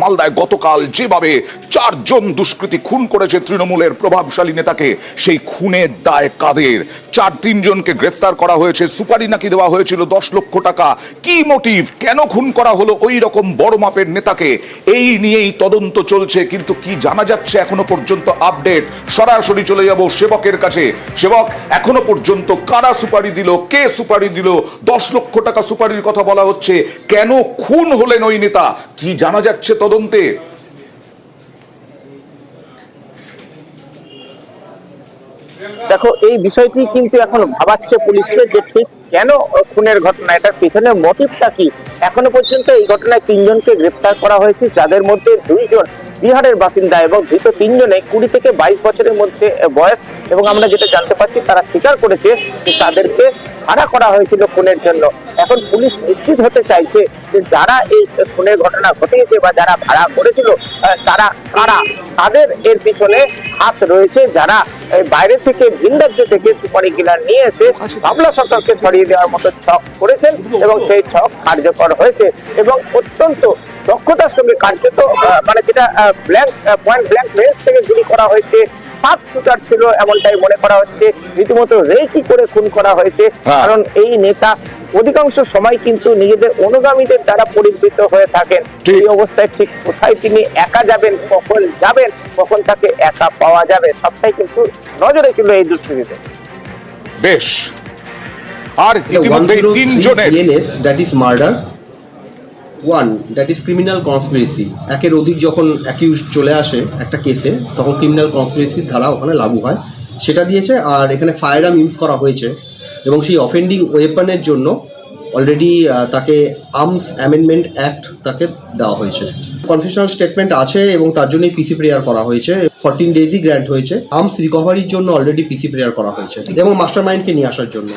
মালদায় গতকাল যেভাবে 4 জন দুষ্কৃতী খুন করেছে তৃণমূলের প্রভাবশালী নেতাকে, সেই খুনের দায় কাদের? 3 জনকে গ্রেফতার করা হয়েছে, সুপারি নাকি দেওয়া হয়েছিল 10 লক্ষ টাকা। কি মোটিভ, কেন খুন করা হলো ওই রকম বড় মাপের নেতাকে, এই নিয়েই তদন্ত চলছে। কিন্তু কি জানা যাচ্ছে এখনো পর্যন্ত আপডেট? সরাসরি চলে যাব সেবকের কাছে। সেবক, এখনো পর্যন্ত কারা সুপারি দিল, কে সুপারি দিল? 10 লক্ষ টাকা সুপারির কথা বলা হচ্ছে, কেন খুন হলেন ওই নেতা, কি জানা যাচ্ছে তদন্তে? দেখো, এই বিষয়টি কিন্তু এখন ভাবাচ্ছে পুলিশকে যে ঠিক কেন খুনের ঘটনা, এটার পেছনে মোটিভটা কি। এখনো পর্যন্ত এই ঘটনায় 3 জনকে গ্রেফতার করা হয়েছে, যাদের মধ্যে 2 জন বিহারের বাসিন্দা এবং ধৃত 3 জনে 20 থেকে 22 বছরের মধ্যে বয়স। এবং আমরা যেটা জানতে পারছি, তারা স্বীকার করেছে যে তাদেরকে ভাড়া করা হয়েছিল খুনের জন্য। এখন পুলিশ নিশ্চিত হতে চাইছে যে যারা এই খুনের ঘটনা ঘটিয়েছে বা যারা ভাড়া করেছিল তারা কারা, তাদের এর পিছনে হাত রয়েছে, যারা বাইরে থেকে ভিন রাজ্য থেকে সুপারি কিলার নিয়ে এসে বাবলা সরকারকে সরিয়ে দেওয়ার মতো ছক করেছেন এবং সেই ছক কার্যকর হয়েছে এবং অত্যন্ত দক্ষতার সঙ্গে কার্যত মানে যেটা পয়েন্ট ব্ল্যাঙ্ক রেঞ্জ থেকে গুলি করা হয়েছে, 7 শুটার ছিল এমনটাই মনে করা হচ্ছে, রীতিমতো রেকি করে খুন করা হয়েছে। কারণ এই নেতা অধিকাংশ সময় কিন্তু নিজেদের অনুগামীদের দ্বারা পরিবৃত হয়ে থাকেন। এই অবস্থায় ঠিক কোথায় তিনি একা যাবেন, কখন তাকে একা পাওয়া যাবে, সবটাই কিন্তু নজরে ছিল এই দুষ্কৃতীতে। বেশ, আর ইতিমধ্যে 3 জনের that is murder, 1 that is criminal conspiracy. একের অধিক যখন অ্যাকিউজ চলে আসে একটা কেসে, তখন ক্রিমিনাল কনস্পিরেসির ধারা ওখানে লাগু হয়, সেটা দিয়েছে। আর এখানে ফায়ার আর্ম ইউজ করা হয়েছে এবং সেই অফেন্ডিং ওয়েপনের জন্য অলরেডি তাকে আর্মস অ্যামেন্ডমেন্ট অ্যাক্ট তাকে দেওয়া হয়েছে। কনফেশনাল স্টেটমেন্ট আছে এবং তার জন্যই পিসি প্রেয়ার করা হয়েছে। 14 ডেজই গ্র্যান্ট হয়েছে। আর্মস রিকভারির জন্য অলরেডি পিসি প্রেয়ার করা হয়েছে এবং মাস্টার মাইন্ডকে নিয়ে আসার জন্য।